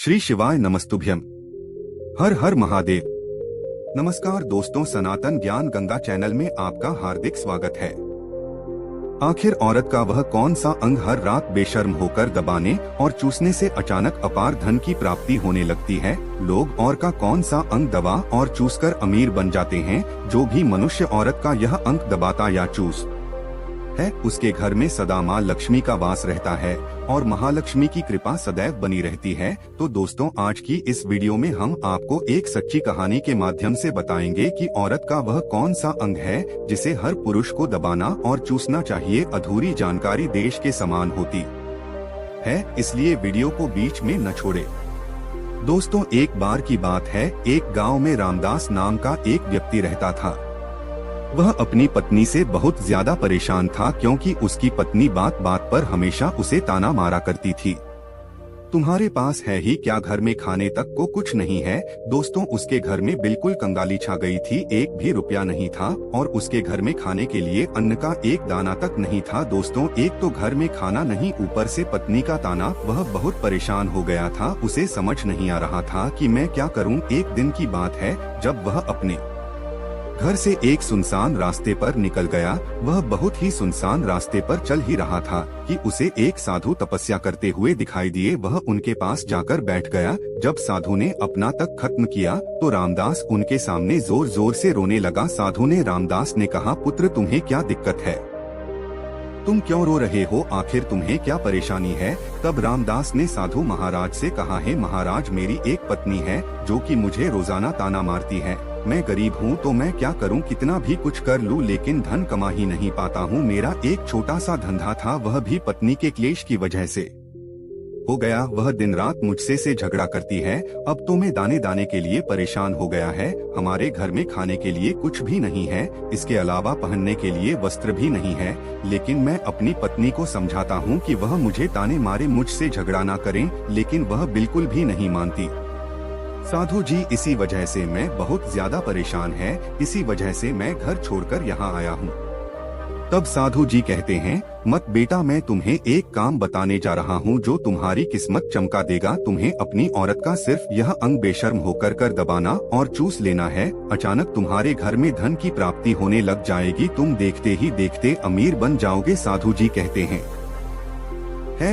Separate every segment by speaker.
Speaker 1: श्री शिवाय नमस्तुभ्यम। हर हर महादेव। नमस्कार दोस्तों, सनातन ज्ञान गंगा चैनल में आपका हार्दिक स्वागत है। आखिर औरत का वह कौन सा अंग हर रात बेशर्म होकर दबाने और चूसने से अचानक अपार धन की प्राप्ति होने लगती है? लोग और का कौन सा अंग दबा और चूसकर अमीर बन जाते हैं? जो भी मनुष्य औरत का यह अंग दबाता या चूस है, उसके घर में सदा माँ लक्ष्मी का वास रहता है और महालक्ष्मी की कृपा सदैव बनी रहती है। तो दोस्तों, आज की इस वीडियो में हम आपको एक सच्ची कहानी के माध्यम से बताएंगे कि औरत का वह कौन सा अंग है जिसे हर पुरुष को दबाना और चूसना चाहिए। अधूरी जानकारी देश के समान होती है, इसलिए वीडियो को बीच में न छोड़े। दोस्तों, एक बार की बात है, एक गाँव में रामदास नाम का एक व्यक्ति रहता था। वह अपनी पत्नी से बहुत ज्यादा परेशान था क्योंकि उसकी पत्नी बात बात पर हमेशा उसे ताना मारा करती थी। तुम्हारे पास है ही क्या, घर में खाने तक को कुछ नहीं है। दोस्तों, उसके घर में बिल्कुल कंगाली छा गई थी। एक भी रुपया नहीं था और उसके घर में खाने के लिए अन्न का एक दाना तक नहीं था। दोस्तों, एक तो घर में खाना नहीं, ऊपर से पत्नी का ताना। वह बहुत परेशान हो गया था। उसे समझ नहीं आ रहा था कि मैं क्या करूं। एक दिन की बात है जब वह अपने घर से एक सुनसान रास्ते पर निकल गया। वह बहुत ही सुनसान रास्ते पर चल ही रहा था कि उसे एक साधु तपस्या करते हुए दिखाई दिए। वह उनके पास जाकर बैठ गया। जब साधु ने अपना तप खत्म किया तो रामदास उनके सामने जोर जोर से रोने लगा। साधु ने रामदास ने कहा, पुत्र तुम्हें क्या दिक्कत है? तुम क्यों रो रहे हो? आखिर तुम्हें क्या परेशानी है? तब रामदास ने साधु महाराज से कहा, है महाराज, मेरी एक पत्नी है जो कि मुझे रोजाना ताना मारती है। मैं गरीब हूँ तो मैं क्या करूँ, कितना भी कुछ कर लूँ लेकिन धन कमा ही नहीं पाता हूँ। मेरा एक छोटा सा धंधा था, वह भी पत्नी के क्लेश की वजह से हो गया। वह दिन रात मुझसे से झगड़ा करती है। अब तो मैं दाने दाने के लिए परेशान हो गया है। हमारे घर में खाने के लिए कुछ भी नहीं है, इसके अलावा पहनने के लिए वस्त्र भी नहीं है। लेकिन मैं अपनी पत्नी को समझाता हूँ कि वह मुझे ताने मारे, मुझसे झगड़ा ना करें, लेकिन वह बिल्कुल भी नहीं मानती। साधु जी, इसी वजह से मैं बहुत ज्यादा परेशान है, इसी वजह से मैं घर छोड़कर यहाँ आया हूँ। तब साधु जी कहते हैं, मत बेटा, मैं तुम्हें एक काम बताने जा रहा हूँ जो तुम्हारी किस्मत चमका देगा। तुम्हें अपनी औरत का सिर्फ यह अंग बेशर्म होकर कर दबाना और चूस लेना है। अचानक तुम्हारे घर में धन की प्राप्ति होने लग जाएगी। तुम देखते ही देखते अमीर बन जाओगे। साधु जी कहते हैं,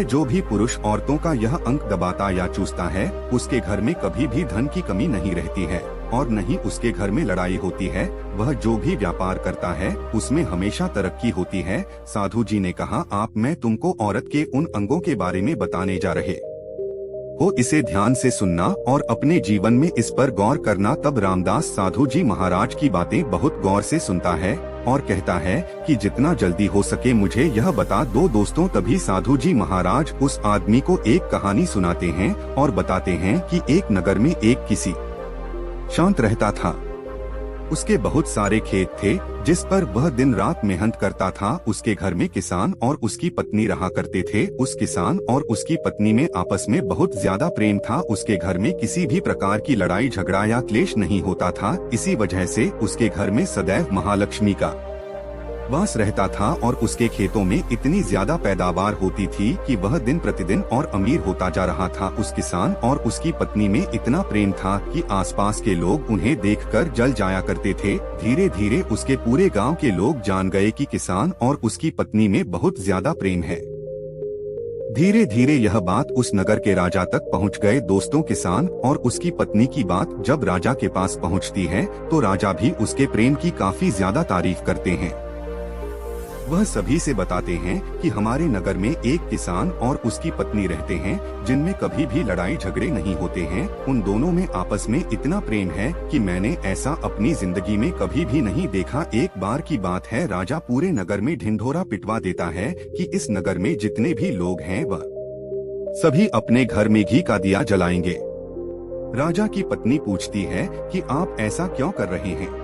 Speaker 1: जो भी पुरुष औरतों का यह अंग दबाता या चूसता है, उसके घर में कभी भी धन की कमी नहीं रहती है और न ही उसके घर में लड़ाई होती है। वह जो भी व्यापार करता है उसमें हमेशा तरक्की होती है। साधु जी ने कहा, मैं तुमको औरत के उन अंगों के बारे में बताने जा रहे हो, इसे ध्यान से सुनना और अपने जीवन में इस पर गौर करना। तब रामदास साधु जी महाराज की बातें बहुत गौर से सुनता है और कहता है कि जितना जल्दी हो सके मुझे यह बता दो। दोस्तों, तभी साधु जी महाराज उस आदमी को एक कहानी सुनाते हैं और बताते हैं कि एक नगर में एक किसी शांत रहता था। उसके बहुत सारे खेत थे जिस पर वह दिन रात मेहनत करता था। उसके घर में किसान और उसकी पत्नी रहा करते थे। उस किसान और उसकी पत्नी में आपस में बहुत ज्यादा प्रेम था। उसके घर में किसी भी प्रकार की लड़ाई झगड़ा या क्लेश नहीं होता था। इसी वजह से उसके घर में सदैव महालक्ष्मी का वास रहता था और उसके खेतों में इतनी ज्यादा पैदावार होती थी कि वह दिन प्रतिदिन और अमीर होता जा रहा था। उस किसान और उसकी पत्नी में इतना प्रेम था कि आसपास के लोग उन्हें देखकर जल जाया करते थे। धीरे धीरे उसके पूरे गांव के लोग जान गए कि किसान और उसकी पत्नी में बहुत ज्यादा प्रेम है। धीरे धीरे यह बात उस नगर के राजा तक पहुंच गए। दोस्तों, किसान और उसकी पत्नी की बात जब राजा के पास पहुंचती है तो राजा भी उसके प्रेम की काफी ज्यादा तारीफ करते हैं। वह सभी से बताते हैं कि हमारे नगर में एक किसान और उसकी पत्नी रहते हैं जिनमें कभी भी लड़ाई झगड़े नहीं होते हैं। उन दोनों में आपस में इतना प्रेम है कि मैंने ऐसा अपनी जिंदगी में कभी भी नहीं देखा। एक बार की बात है, राजा पूरे नगर में ढिंढोरा पिटवा देता है कि इस नगर में जितने भी लोग हैं वह सभी अपने घर में घी का दिया जलाएंगे। राजा की पत्नी पूछती है कि आप ऐसा क्यों कर रहे हैं?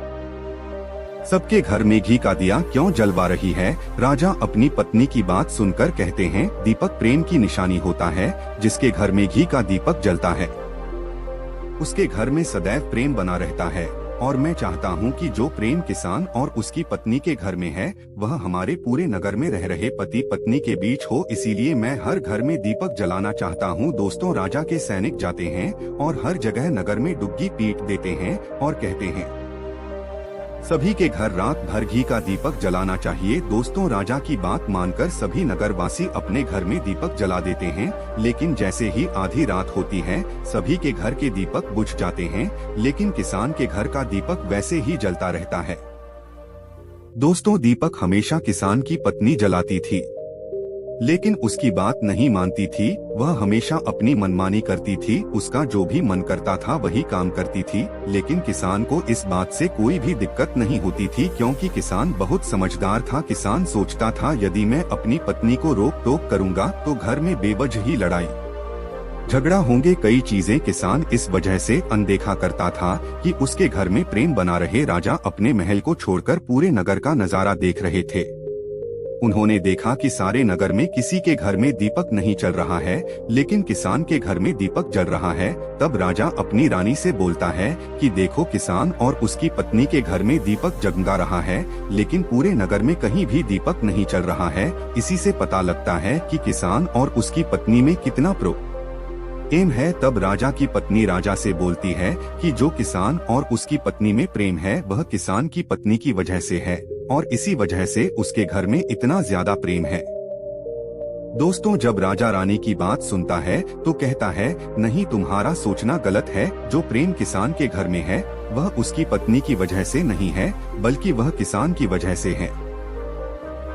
Speaker 1: सबके घर में घी का दिया क्यों जलवा रही है? राजा अपनी पत्नी की बात सुनकर कहते हैं, दीपक प्रेम की निशानी होता है। जिसके घर में घी का दीपक जलता है उसके घर में सदैव प्रेम बना रहता है। और मैं चाहता हूँ कि जो प्रेम किसान और उसकी पत्नी के घर में है वह हमारे पूरे नगर में रह रहे पति पत्नी के बीच हो, इसीलिए मैं हर घर में दीपक जलाना चाहता हूँ। दोस्तों, राजा के सैनिक जाते हैं और हर जगह नगर में डुग्गी पीट देते हैं और कहते हैं सभी के घर रात भर घी का दीपक जलाना चाहिए। दोस्तों, राजा की बात मानकर सभी नगरवासी अपने घर में दीपक जला देते हैं, लेकिन जैसे ही आधी रात होती है सभी के घर के दीपक बुझ जाते हैं, लेकिन किसान के घर का दीपक वैसे ही जलता रहता है। दोस्तों, दीपक हमेशा किसान की पत्नी जलाती थी, लेकिन उसकी बात नहीं मानती थी। वह हमेशा अपनी मनमानी करती थी, उसका जो भी मन करता था वही काम करती थी। लेकिन किसान को इस बात से कोई भी दिक्कत नहीं होती थी, क्योंकि किसान बहुत समझदार था। किसान सोचता था यदि मैं अपनी पत्नी को रोक टोक करूंगा तो घर में बेवजह ही लड़ाई झगड़ा होंगे, कई चीजें। किसान इस वजह से अनदेखा करता था कि उसके घर में प्रेम बना रहे। राजा अपने महल को छोड़कर पूरे नगर का नजारा देख रहे थे। उन्होंने देखा कि सारे नगर में किसी के घर में दीपक नहीं चल रहा है, लेकिन किसान के घर में दीपक जल रहा है। तब राजा अपनी रानी से बोलता है कि देखो, किसान और उसकी पत्नी के घर में दीपक जगमगा रहा है, लेकिन पूरे नगर में कहीं भी दीपक नहीं चल रहा है। इसी से पता लगता है कि किसान और उसकी पत्नी में कितना प्रेम है। तब राजा की पत्नी राजा से बोलती है कि जो किसान और उसकी पत्नी में प्रेम है वह किसान की पत्नी की वजह से है, और इसी वजह से उसके घर में इतना ज्यादा प्रेम है। दोस्तों, जब राजा रानी की बात सुनता है तो कहता है नहीं, तुम्हारा सोचना गलत है। जो प्रेम किसान के घर में है वह उसकी पत्नी की वजह से नहीं है, बल्कि वह किसान की वजह से है।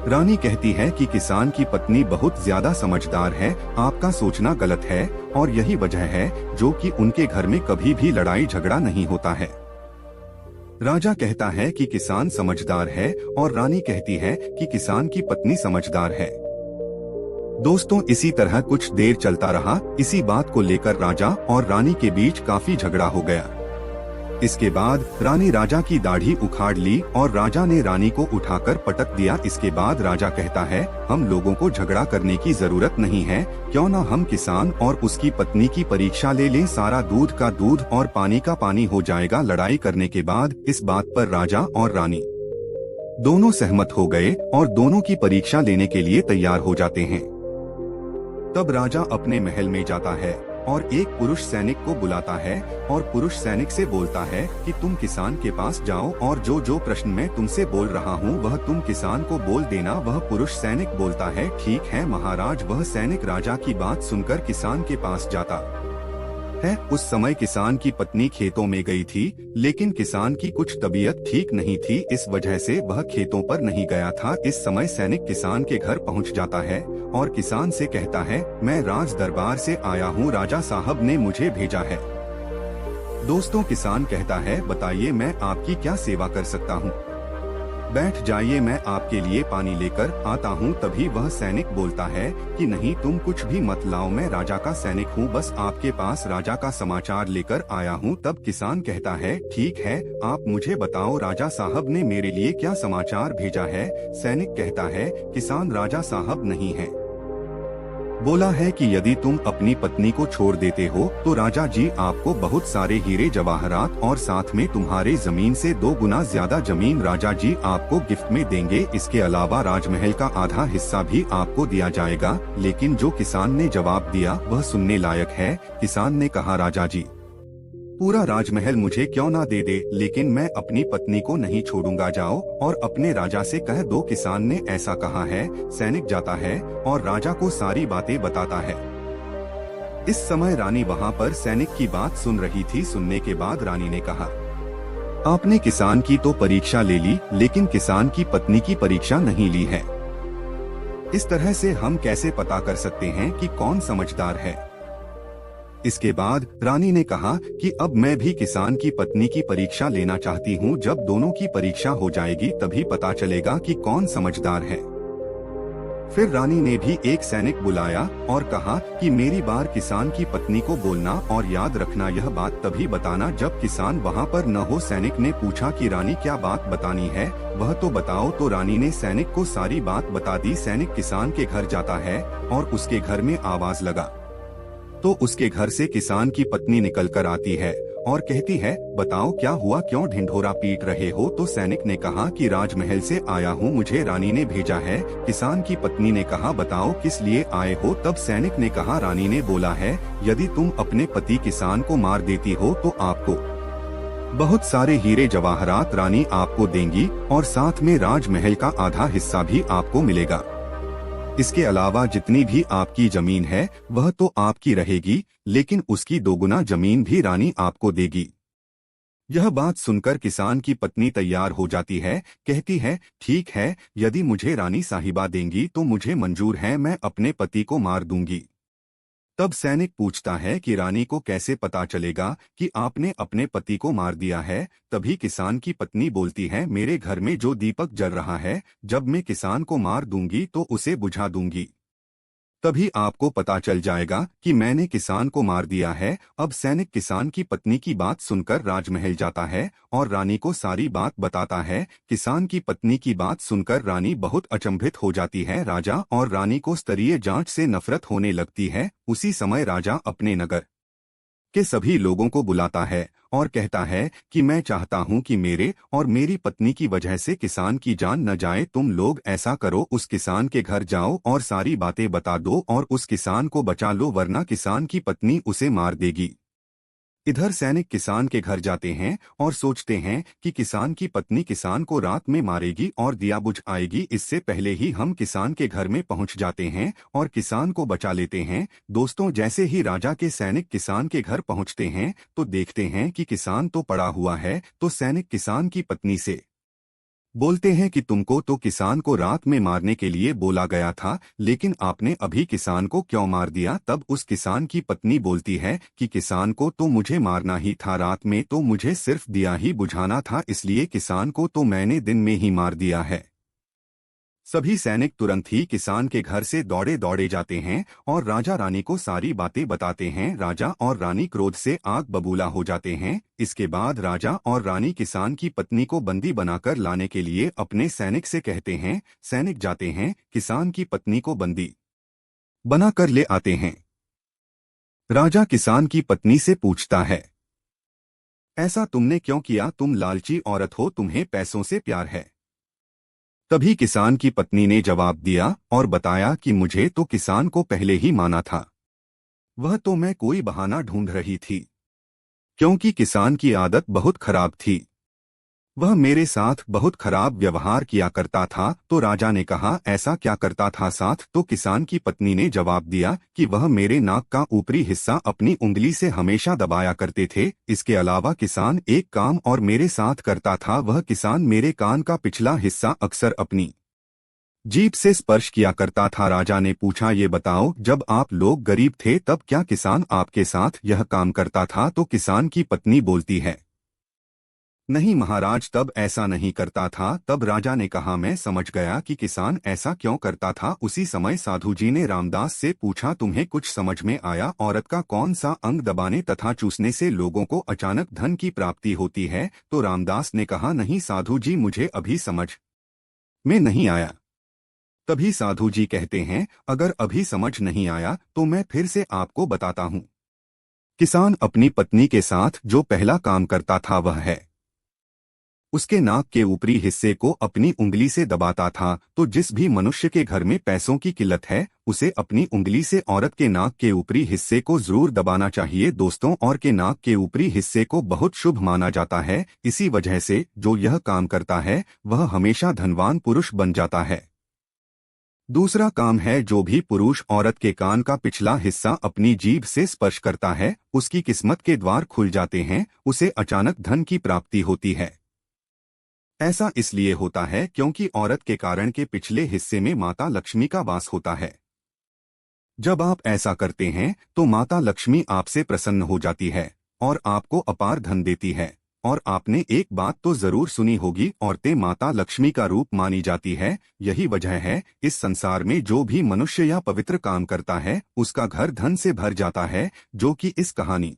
Speaker 1: रानी कहती है कि किसान की पत्नी बहुत ज्यादा समझदार है, आपका सोचना गलत है, और यही वजह है जो कि उनके घर में कभी भी लड़ाई झगड़ा नहीं होता है। राजा कहता है कि किसान समझदार है और रानी कहती है कि किसान की पत्नी समझदार है। दोस्तों, इसी तरह कुछ देर चलता रहा। इसी बात को लेकर राजा और रानी के बीच काफी झगड़ा हो गया। इसके बाद रानी राजा की दाढ़ी उखाड़ ली और राजा ने रानी को उठाकर पटक दिया। इसके बाद राजा कहता है हम लोगों को झगड़ा करने की जरूरत नहीं है, क्यों न हम किसान और उसकी पत्नी की परीक्षा ले लें। सारा दूध का दूध और पानी का पानी हो जाएगा। लड़ाई करने के बाद इस बात पर राजा और रानी दोनों सहमत हो गए और दोनों की परीक्षा लेने के लिए तैयार हो जाते हैं। तब राजा अपने महल में जाता है और एक पुरुष सैनिक को बुलाता है और पुरुष सैनिक से बोलता है कि तुम किसान के पास जाओ और जो जो प्रश्न मैं तुमसे बोल रहा हूँ वह तुम किसान को बोल देना। वह पुरुष सैनिक बोलता है ठीक है महाराज। वह सैनिक राजा की बात सुनकर किसान के पास जाता है। उस समय किसान की पत्नी खेतों में गई थी, लेकिन किसान की कुछ तबीयत ठीक नहीं थी, इस वजह से वह खेतों पर नहीं गया था। इस समय सैनिक किसान के घर पहुंच जाता है और किसान से कहता है मैं राज दरबार से आया हूं, राजा साहब ने मुझे भेजा है। दोस्तों, किसान कहता है बताइए मैं आपकी क्या सेवा कर सकता हूं? बैठ जाइए, मैं आपके लिए पानी लेकर आता हूँ। तभी वह सैनिक बोलता है कि नहीं, तुम कुछ भी मत लाओ, मैं राजा का सैनिक हूँ, बस आपके पास राजा का समाचार लेकर आया हूँ। तब किसान कहता है ठीक है, आप मुझे बताओ राजा साहब ने मेरे लिए क्या समाचार भेजा है? सैनिक कहता है किसान राजा साहब नहीं है, बोला है कि यदि तुम अपनी पत्नी को छोड़ देते हो तो राजा जी आपको बहुत सारे हीरे जवाहरात और साथ में तुम्हारे जमीन से 2 गुना ज्यादा जमीन राजा जी आपको गिफ्ट में देंगे। इसके अलावा राजमहल का आधा हिस्सा भी आपको दिया जाएगा। लेकिन जो किसान ने जवाब दिया वह सुनने लायक है। किसान ने कहा राजा जी पूरा राजमहल मुझे क्यों ना दे दे, लेकिन मैं अपनी पत्नी को नहीं छोड़ूंगा, जाओ और अपने राजा से कह दो किसान ने ऐसा कहा है। सैनिक जाता है और राजा को सारी बातें बताता है। इस समय रानी वहाँ पर सैनिक की बात सुन रही थी। सुनने के बाद रानी ने कहा आपने किसान की तो परीक्षा ले ली, लेकिन किसान की पत्नी की परीक्षा नहीं ली है। इस तरह से हम कैसे पता कर सकते हैं कि कौन समझदार है? इसके बाद रानी ने कहा कि अब मैं भी किसान की पत्नी की परीक्षा लेना चाहती हूँ। जब दोनों की परीक्षा हो जाएगी तभी पता चलेगा कि कौन समझदार है। फिर रानी ने भी एक सैनिक बुलाया और कहा कि मेरी बार किसान की पत्नी को बोलना और याद रखना यह बात तभी बताना जब किसान वहाँ पर न हो। सैनिक ने पूछा कि रानी क्या बात बतानी है, वह तो बताओ। तो रानी ने सैनिक को सारी बात बता दी। सैनिक किसान के घर जाता है और उसके घर में आवाज लगा तो उसके घर से किसान की पत्नी निकल कर आती है और कहती है, बताओ क्या हुआ, क्यों ढिंढोरा पीट रहे हो? तो सैनिक ने कहा कि राजमहल से आया हूँ, मुझे रानी ने भेजा है। किसान की पत्नी ने कहा, बताओ किस लिए आए हो? तब सैनिक ने कहा, रानी ने बोला है यदि तुम अपने पति किसान को मार देती हो तो आपको बहुत सारे हीरे जवाहरात रानी आपको देंगी और साथ में राजमहल का आधा हिस्सा भी आपको मिलेगा। इसके अलावा जितनी भी आपकी जमीन है वह तो आपकी रहेगी, लेकिन उसकी दोगुना जमीन भी रानी आपको देगी। यह बात सुनकर किसान की पत्नी तैयार हो जाती है, कहती है, ठीक है, यदि मुझे रानी साहिबा देंगी तो मुझे मंजूर है, मैं अपने पति को मार दूंगी। तब सैनिक पूछता है कि रानी को कैसे पता चलेगा कि आपने अपने पति को मार दिया है? तभी किसान की पत्नी बोलती है, मेरे घर में जो दीपक जल रहा है, जब मैं किसान को मार दूंगी तो उसे बुझा दूंगी, तभी आपको पता चल जाएगा कि मैंने किसान को मार दिया है। अब सैनिक किसान की पत्नी की बात सुनकर राजमहल जाता है और रानी को सारी बात बताता है। किसान की पत्नी की बात सुनकर रानी बहुत अचंभित हो जाती है। राजा और रानी को स्तरीय जांच से नफरत होने लगती है। उसी समय राजा अपने नगर के सभी लोगों को बुलाता है और कहता है कि मैं चाहता हूं कि मेरे और मेरी पत्नी की वजह से किसान की जान न जाए। तुम लोग ऐसा करो, उस किसान के घर जाओ और सारी बातें बता दो और उस किसान को बचा लो, वरना किसान की पत्नी उसे मार देगी। इधर सैनिक किसान के घर जाते हैं और सोचते हैं कि किसान की पत्नी किसान को रात में मारेगी और दिया बुझ आएगी। इससे पहले ही हम किसान के घर में पहुंच जाते हैं और किसान को बचा लेते हैं। दोस्तों, जैसे ही राजा के सैनिक किसान के घर पहुंचते हैं तो देखते हैं कि किसान तो पड़ा हुआ है। तो सैनिक किसान की पत्नी से बोलते हैं कि तुमको तो किसान को रात में मारने के लिए बोला गया था, लेकिन आपने अभी किसान को क्यों मार दिया? तब उस किसान की पत्नी बोलती है कि किसान को तो मुझे मारना ही था, रात में तो मुझे सिर्फ दिया ही बुझाना था, इसलिए किसान को तो मैंने दिन में ही मार दिया है। सभी सैनिक तुरंत ही किसान के घर से दौड़े दौड़े जाते हैं और राजा रानी को सारी बातें बताते हैं। राजा और रानी क्रोध से आग बबूला हो जाते हैं। इसके बाद राजा और रानी किसान की पत्नी को बंदी बनाकर लाने के लिए अपने सैनिक से कहते हैं। सैनिक जाते हैं, किसान की पत्नी को बंदी बनाकर ले आते हैं। राजा किसान की पत्नी से पूछता है, ऐसा तुमने क्यों किया? तुम लालची औरत हो, तुम्हें पैसों से प्यार है। तभी किसान की पत्नी ने जवाब दिया और बताया कि मुझे तो किसान को पहले ही माना था, वह तो मैं कोई बहाना ढूंढ रही थी, क्योंकि किसान की आदत बहुत खराब थी, वह मेरे साथ बहुत खराब व्यवहार किया करता था। तो राजा ने कहा, ऐसा क्या करता था साथ? तो किसान की पत्नी ने जवाब दिया कि वह मेरे नाक का ऊपरी हिस्सा अपनी उंगली से हमेशा दबाया करते थे। इसके अलावा किसान एक काम और मेरे साथ करता था, वह किसान मेरे कान का पिछला हिस्सा अक्सर अपनी जीभ से स्पर्श किया करता था। राजा ने पूछा, ये बताओ, जब आप लोग गरीब थे तब क्या किसान आपके साथ यह काम करता था? तो किसान की पत्नी बोलती है, नहीं महाराज, तब ऐसा नहीं करता था। तब राजा ने कहा, मैं समझ गया कि किसान ऐसा क्यों करता था। उसी समय साधु जी ने रामदास से पूछा, तुम्हें कुछ समझ में आया? औरत का कौन सा अंग दबाने तथा चूसने से लोगों को अचानक धन की प्राप्ति होती है? तो रामदास ने कहा, नहीं साधु जी, मुझे अभी समझ में नहीं आया। तभी साधु जी कहते हैं, अगर अभी समझ नहीं आया तो मैं फिर से आपको बताता हूँ। किसान अपनी पत्नी के साथ जो पहला काम करता था वह है, उसके नाक के ऊपरी हिस्से को अपनी उंगली से दबाता था। तो जिस भी मनुष्य के घर में पैसों की किल्लत है, उसे अपनी उंगली से औरत के नाक के ऊपरी हिस्से को जरूर दबाना चाहिए। दोस्तों, औरत के नाक के ऊपरी हिस्से को बहुत शुभ माना जाता है। इसी वजह से जो यह काम करता है वह हमेशा धनवान पुरुष बन जाता है। दूसरा काम है, जो भी पुरुष औरत के कान का पिछला हिस्सा अपनी जीभ से स्पर्श करता है, उसकी किस्मत के द्वार खुल जाते हैं, उसे अचानक धन की प्राप्ति होती है। ऐसा इसलिए होता है क्योंकि औरत के कारण के पिछले हिस्से में माता लक्ष्मी का वास होता है। जब आप ऐसा करते हैं तो माता लक्ष्मी आपसे प्रसन्न हो जाती है और आपको अपार धन देती है। और आपने एक बात तो जरूर सुनी होगी, औरतें माता लक्ष्मी का रूप मानी जाती है। यही वजह है, इस संसार में जो भी मनुष्य या पवित्र काम करता है उसका घर धन से भर जाता है, जो कि इस कहानी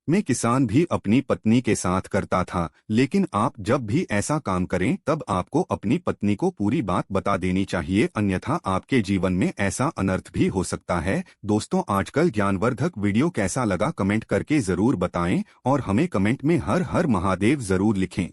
Speaker 1: मैं किसान भी अपनी पत्नी के साथ करता था, लेकिन आप जब भी ऐसा काम करें तब आपको अपनी पत्नी को पूरी बात बता देनी चाहिए, अन्यथा आपके जीवन में ऐसा अनर्थ भी हो सकता है। दोस्तों, आजकल ज्ञानवर्धक वीडियो कैसा लगा कमेंट करके जरूर बताएं और हमें कमेंट में हर हर महादेव जरूर लिखें।